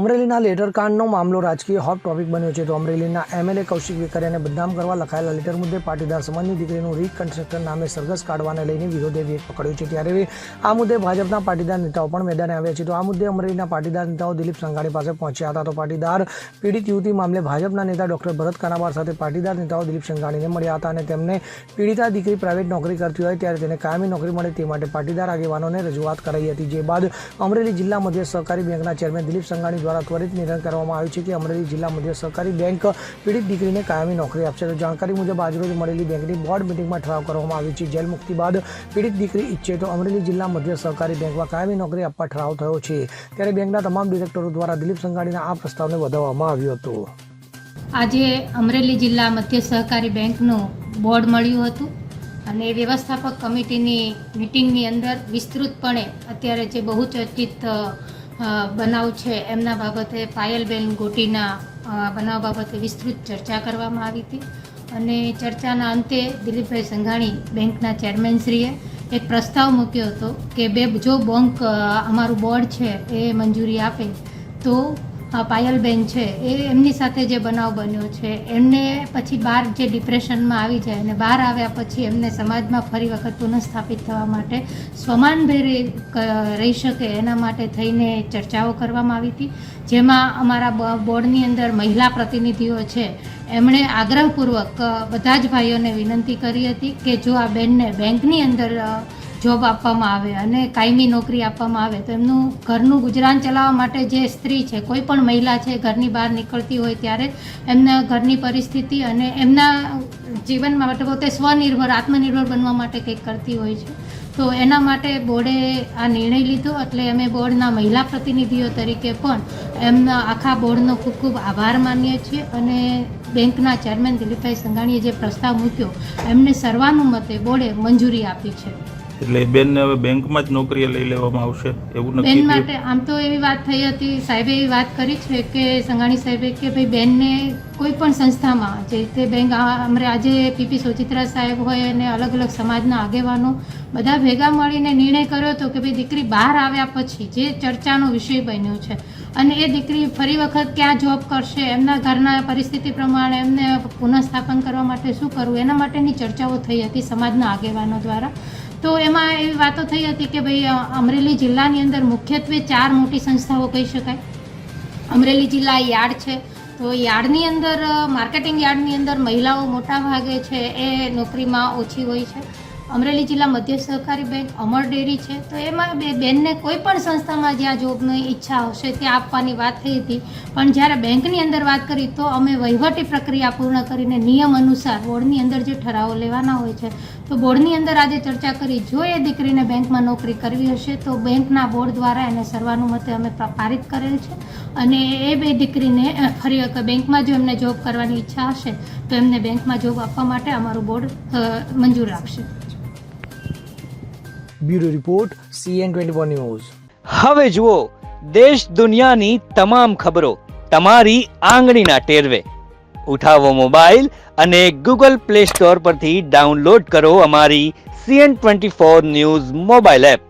અમરેલીના લેટરકાંડનો મામલો રાજકીય હોટ ટોપિક બન્યો છે. તો અમરેલીના એમએલએ કૌશિક વેકરિયાને બદનામ કરવા લખાયેલા લેટર મુદ્દે પાટીદાર સમાજની દીકરીનું રીકન્સ્ટ્રક્શન નામે સરઘસ કાઢવાને લઈને વિરોધે વેગ પકડ્યો છે. ત્યારે આ મુદ્દે ભાજપના પાટીદાર નેતાઓ પણ મેદાને આવ્યા છે. તો આ મુદ્દે અમરેલીના પાટીદાર નેતાઓ દિલીપ સંઘાણી પાસે પહોંચ્યા હતા. તો પાટીદાર પીડિત યુવતી મામલે ભાજપના નેતા ડોક્ટર ભરત કાનાબાર સાથે પાટીદાર નેતાઓ દિલીપ સંઘાણીને મળ્યા હતા અને તેમને પીડિતા દીકરી પ્રાઇવેટ નોકરી કરતી હોય ત્યારે તેને કાયમી નોકરી મળે તે માટે પાટીદાર આગેવાનોને રજૂઆત કરાઈ હતી. જે બાદ અમરેલી જિલ્લા મધ્ય સહકારી બેંકના ચેરમેન દિલીપ સંઘાણી દ્વારા ત્વરિત નિર્ણય કરવામાં આવ્યું છે કે અમરેલી જિલ્લા મધ્ય સહકારી બેંક પીડિત દીકરીને કાયમી નોકરી આપશે. તો જાણકારી મુજબ આજરોજ મળેલી બેંકની બોર્ડ મિટિંગમાં ઠરાવ કરવામાં આવ્યો છે. જેલ મુક્તિ બાદ પીડિત દીકરી ઈચ્છે તો અમરેલી જિલ્લા મધ્ય સહકારી બેંકમાં કાયમી નોકરી આપવા ઠરાવ થયો છે. ત્યારે બેંકના તમામ ડિરેક્ટરો દ્વારા દિલીપ સંઘાણીના આ પ્રસ્તાવને વધારવામાં આવ્યો હતો. આજે અમરેલી જિલ્લા મધ્ય સહકારી બેંકનું બોર્ડ મળ્યું હતું અને વ્યવસ્થાપક કમિટીની મિટિંગની અંદર વિસ્તૃતપણે અત્યારે જે બહુચર્ચિત બનાવ છે એમના બાબતે પાયલબેન ગોટીના બનાવ બાબતે વિસ્તૃત ચર્ચા કરવામાં આવી હતી અને ચર્ચાના અંતે દિલીપભાઈ સંઘાણી બેંકના ચેરમેનશ્રીએ એક પ્રસ્તાવ મૂક્યો હતો કે જો બેંક અમારું બોર્ડ છે એ મંજૂરી આપે તો પાયલબેન છે એ એમની સાથે જે બનાવ બન્યો છે એમને પછી બહાર જે ડિપ્રેશનમાં આવી જાય અને બહાર આવ્યા પછી એમને સમાજમાં ફરી વખત પુનઃસ્થાપિત થવા માટે સ્વમાનભેર રહી શકે એના માટે થઈને ચર્ચાઓ કરવામાં આવી હતી. જેમાં અમારા બોર્ડની અંદર મહિલા પ્રતિનિધિઓ છે એમણે આગ્રહપૂર્વક બધા જ ભાઈઓને વિનંતી કરી હતી કે જો આ બેનને બેંકની અંદર જોબ આપવામાં આવે અને કાયમી નોકરી આપવામાં આવે તો એમનું ઘરનું ગુજરાન ચલાવવા માટે જે સ્ત્રી છે, કોઈ પણ મહિલા છે ઘરની બહાર નીકળતી હોય ત્યારે એમના ઘરની પરિસ્થિતિ અને એમના જીવનમાં માટે પોતે સ્વનિર્ભર આત્મનિર્ભર બનવા માટે કંઈક કરતી હોય છે. તો એના માટે બોર્ડે આ નિર્ણય લીધો. એટલે અમે બોર્ડના મહિલા પ્રતિનિધિઓ તરીકે પણ એમના આખા બોર્ડનો ખૂબ ખૂબ આભાર માનીએ છીએ અને બેંકના ચેરમેન દિલીપભાઈ સંઘાણીએ જે પ્રસ્તાવ મૂક્યો એમને સર્વાનુમતે બોર્ડે મંજૂરી આપી છે. એટલે બેનને હવે બેંકમાં જ નોકરી લઈ લેવામાં આવશે એવું નક્કી બેન માટે આમ તો એવી વાત થઈ હતી, સાહેબે એવી વાત કરી છે કે સંઘાણી સાહેબે કે ભાઈ બેનને કોઈ પણ સંસ્થામાં જે રીતે બેંક આજે પીપી સોચિત્રા સાહેબ હોય અને અલગ અલગ સમાજના આગેવાનો બધા ભેગા મળીને નિર્ણય કર્યો હતો કે ભાઈ દીકરી બહાર આવ્યા પછી જે ચર્ચાનો વિષય બન્યો છે અને એ દીકરી ફરી વખત ક્યાં જોબ કરશે, એમના ઘરના પરિસ્થિતિ પ્રમાણે એમને પુનઃસ્થાપન કરવા માટે શું કરવું એના માટેની ચર્ચાઓ થઈ હતી સમાજના આગેવાનો દ્વારા. તો એમાં એવી વાતો થઈ હતી કે ભાઈ અમરેલી જિલ્લાની અંદર મુખ્યત્વે 4 મોટી સંસ્થાઓ કહી શકાય. અમરેલી જિલ્લા યાર્ડ છે, તો યાર્ડની અંદર માર્કેટિંગ યાર્ડની અંદર મહિલાઓ મોટા ભાગે છે એ નોકરીમાં ઓછી હોય છે. અમરેલી જિલ્લા મધ્ય સહકારી બેંક, અમર ડેરી છે, તો એમાં બેનને કોઈ પણ સંસ્થામાં જ્યાં જોબની ઈચ્છા હશે ત્યાં આપવાની વાત થઈ હતી. પણ જ્યારે બેંકની અંદર વાત કરી તો અમે વહીવટી પ્રક્રિયા પૂર્ણ કરીને નિયમ અનુસાર બોર્ડની અંદર જે ઠરાવો લેવાના હોય છે તો બોર્ડની અંદર આજે ચર્ચા કરી જો એ દીકરીને બેંકમાં નોકરી કરવી હશે તો બેંકના બોર્ડ દ્વારા એને સર્વાનુમતે અમે પારિત કરેલ છે અને એ બે દીકરીને ફરી વખત બેંકમાં જો એમને જોબ કરવાની ઈચ્છા હશે તો એમને બેંકમાં જોબ આપવા માટે અમારું બોર્ડ મંજૂર આપશે. Bureau report CN24 news. હવે જુઓ દેશ દુનિયાની તમામ ખબરો તમારી આંગળીના ટેરવે. ઉઠાવો મોબાઈલ અને Google Play Store પરથી ડાઉનલોડ કરો અમારી CN24 ન્યૂઝ મોબાઈલ એપ.